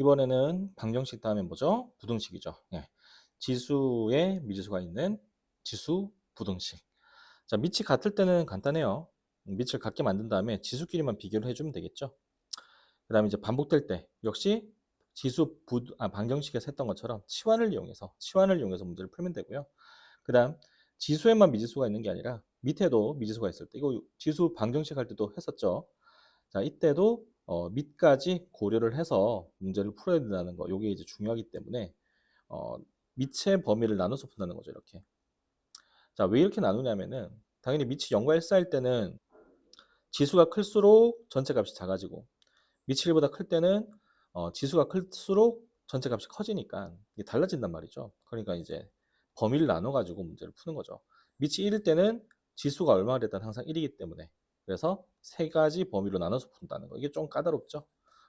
이번에는 방정식 다음에 뭐죠? 부등식이죠. 예. 지수에 미지수가 있는 지수 부등식. 자, 밑이 같을 때는 간단해요. 밑을 같게 만든 다음에 지수끼리만 비교를 해주면 되겠죠. 그 다음에 이제 반복될 때 역시 방정식에서 했던 것처럼 치환을 이용해서 문제를 풀면 되고요. 그 다음 지수에만 미지수가 있는 게 아니라 밑에도 미지수가 있을 때 이거 지수 방정식 할 때도 했었죠. 자, 이때도 밑까지 고려를 해서 문제를 풀어야 된다는 거. 이게 이제 중요하기 때문에 어, 밑의 범위를 나눠서 푼다는 거죠. 이렇게. 자, 왜 이렇게 나누냐면은 당연히 밑이 0과 1 사이일 때는 지수가 클수록 전체 값이 작아지고 밑이 1보다 클 때는 지수가 클수록 전체 값이 커지니까 이게 달라진단 말이죠. 그러니까 이제 범위를 나눠 가지고 문제를 푸는 거죠. 밑이 1일 때는 지수가 얼마가 됐든 항상 1이기 때문에 그래서 세 가지 범위로 나눠서 푼다는 거. 이게 좀 까다롭죠.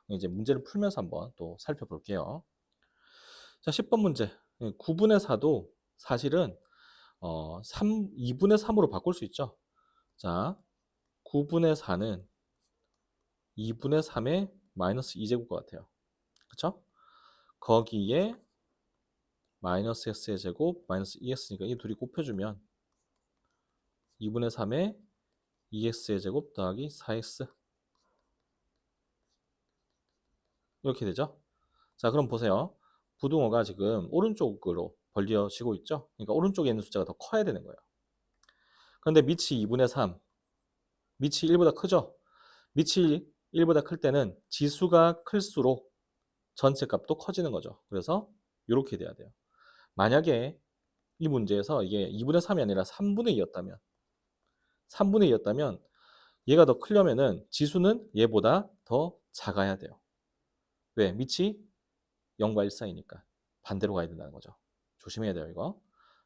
이제 문제를 풀면서 한번 또 살펴볼게요. 자, 10번 문제. 9분의 4도 사실은 2분의 3으로 바꿀 수 있죠. 자, 9분의 4는 2분의 3의 마이너스 2제곱과 같아요. 그쵸? 거기에 마이너스 x의 제곱 마이너스 2x니까 이 둘이 곱해주면 2분의 3의 2x의 제곱 더하기 4x 이렇게 되죠. 자, 그럼 보세요. 부등호가 지금 오른쪽으로 벌려지고 있죠. 그러니까 오른쪽에 있는 숫자가 더 커야 되는 거예요. 그런데 밑이 2분의 3, 밑이 1보다 크죠. 밑이 1보다 클 때는 지수가 클수록 전체 값도 커지는 거죠. 그래서 이렇게 돼야 돼요. 만약에 이 문제에서 이게 2분의 3이 아니라 3분의 2였다면 3분의 2였다면 얘가 더 크려면은 지수는 얘보다 더 작아야 돼요. 왜? 밑이 0과 1 사이니까 반대로 가야 된다는 거죠. 조심해야 돼요, 이거.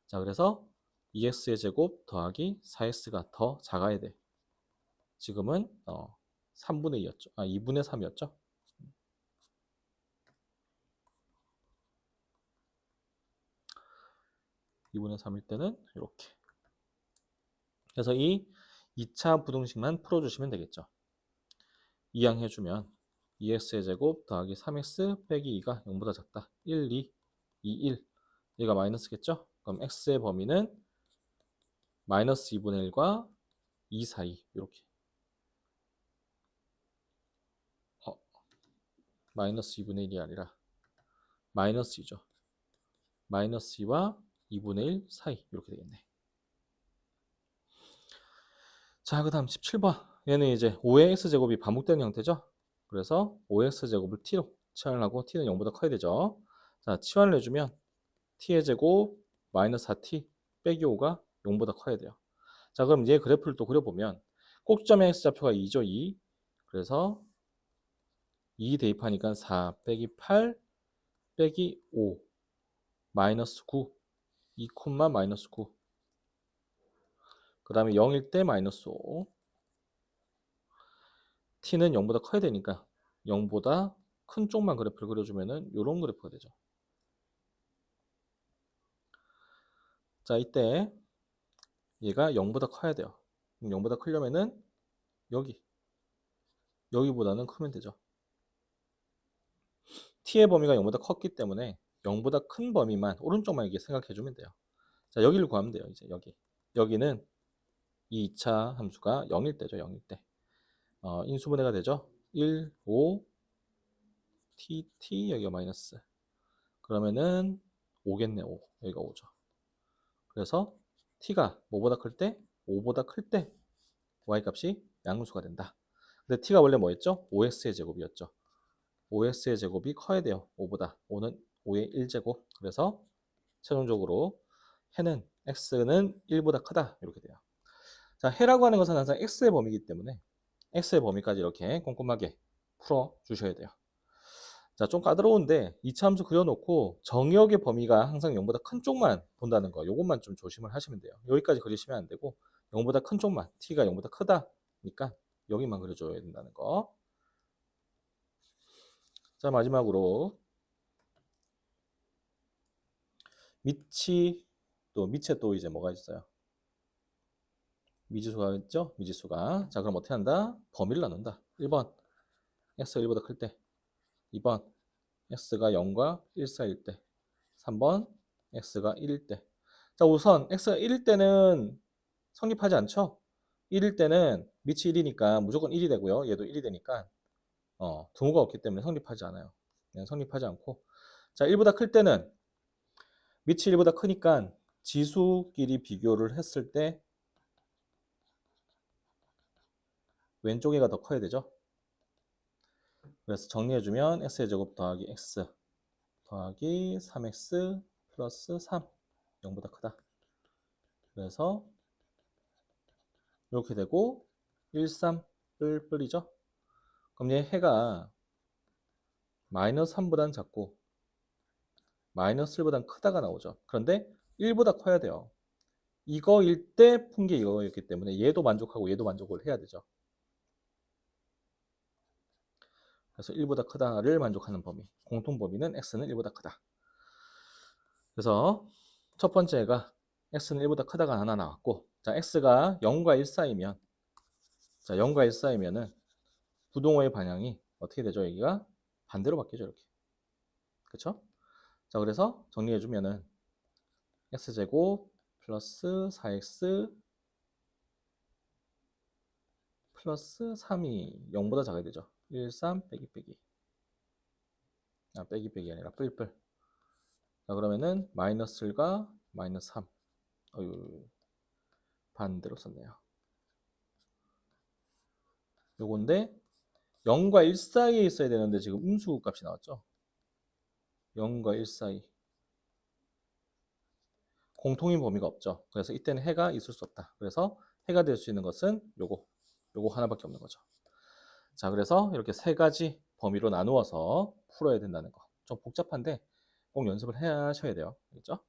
자, 그래서 2x의 제곱 더하기 4x가 더 작아야 돼. 지금은 3분의 2였죠. 2분의 3이었죠. 2분의 3일 때는 이렇게. 그래서 이 2차 부등식만 풀어주시면 되겠죠. 이항해주면 2x의 제곱 더하기 3x 빼기 2가 0보다 작다. 1, 2, 2, 1. 얘가 마이너스겠죠? 그럼 x의 범위는 마이너스 2분의 1과 2 사이 이렇게. 마이너스 2분의 1이 아니라 마이너스 2죠. 마이너스 2와 2분의 1 사이 이렇게 되겠네. 자, 그 다음 17번. 얘는 이제 5의 x제곱이 반복되는 형태죠. 그래서 5x제곱을 t로 치환을 하고 t는 0보다 커야 되죠. 자, 치환을 해주면 t의 제곱 마이너스 4t 빼기 5가 0보다 커야 돼요. 자, 그럼 얘 그래프를 또 그려보면 꼭지점의 x좌표가 2죠. 2. 그래서 2 대입하니까 4 빼기 8 빼기 5 마이너스 9 2 콤마 마이너스 9 그 다음에 0일 때 마이너스 5 t는 0보다 커야 되니까 0보다 큰 쪽만 그래프를 그려주면은 이런 그래프가 되죠. 자, 이때 얘가 0보다 커야 돼요. 0보다 크려면은 여기보다는 크면 되죠. t의 범위가 0보다 컸기 때문에 0보다 큰 범위만 오른쪽만 이렇게 생각해 주면 돼요. 자, 여기를 구하면 돼요. 이제 여기는 이 2차 함수가 0일 때죠. 0일 때 인수분해가 되죠. 1, 5, t 여기가 마이너스 그러면은 5겠네. 5 여기가 5죠. 그래서 t가 뭐보다 클 때? 5보다 클 때 y값이 양수가 된다. 근데 t가 원래 뭐였죠? 5x의 제곱이었죠. 5x의 제곱이 커야 돼요. 5보다. 5는 5의 1제곱. 그래서 최종적으로 해는 x는 1보다 크다. 이렇게 돼요. 자, 해라고 하는 것은 항상 x의 범위이기 때문에 x의 범위까지 이렇게 꼼꼼하게 풀어 주셔야 돼요. 자, 좀 까다로운데 2차 함수 그려놓고 정의역의 범위가 항상 0보다 큰 쪽만 본다는 거. 요것만 좀 조심을 하시면 돼요. 여기까지 그리시면 안 되고 0보다 큰 쪽만, t가 0보다 크다니까 여기만 그려줘야 된다는 거. 자, 마지막으로 밑에 또 이제 뭐가 있어요? 미지수가 있죠? 미지수가. 자, 그럼 어떻게 한다? 범위를 나눈다. 1번 x가 1보다 클 때, 2번 x가 0과 1 사이일 때. 3번 x가 1일 때. 자, 우선 x가 1일 때는 성립하지 않죠? 1일 때는 밑이 1이니까 무조건 1이 되고요. 얘도 1이 되니까 등호가 없기 때문에 성립하지 않아요. 성립하지 않고. 자, 1보다 클 때는 밑이 1보다 크니까 지수끼리 비교를 했을 때 왼쪽에가 더 커야 되죠. 그래서 정리해주면 x의 제곱 더하기 x 더하기 3x 플러스 3 0보다 크다. 그래서 이렇게 되고 1, 3 뿔뿔이죠. 그럼 얘 해가 마이너스 3보다는 작고 마이너스 1보다는 크다가 나오죠. 그런데 1보다 커야 돼요. 이거일 때 푼 게 이거였기 때문에 얘도 만족하고 얘도 만족을 해야 되죠. 그래서 1보다 크다를 만족하는 범위, 공통 범위는 x는 1보다 크다. 그래서 첫 번째가 x는 1보다 크다가 하나 나왔고, 자, x가 0과 1 사이면, 자, 0과 1 사이면은 부동호의 방향이 어떻게 되죠? 여기가 반대로 바뀌죠, 이렇게. 그렇죠? 자, 그래서 정리해 주면은 x제곱 플러스 4x 플러스 3이 0보다 작아야 되죠. 1, 3 빼기 빼기. 빼기 빼기 아니라 뿔뿔. 자, 그러면은 마이너스 1과 마이너스 3. 어유, 반대로 썼네요. 요건데 0과 1 사이에 있어야 되는데 지금 음수 값이 나왔죠. 0과 1 사이. 공통인 범위가 없죠. 그래서 이때는 해가 있을 수 없다. 그래서 해가 될 수 있는 것은 요거 하나밖에 없는 거죠. 자, 그래서 이렇게 세 가지 범위로 나누어서 풀어야 된다는 거. 좀 복잡한데 꼭 연습을 해 하셔야 돼요. 알겠죠?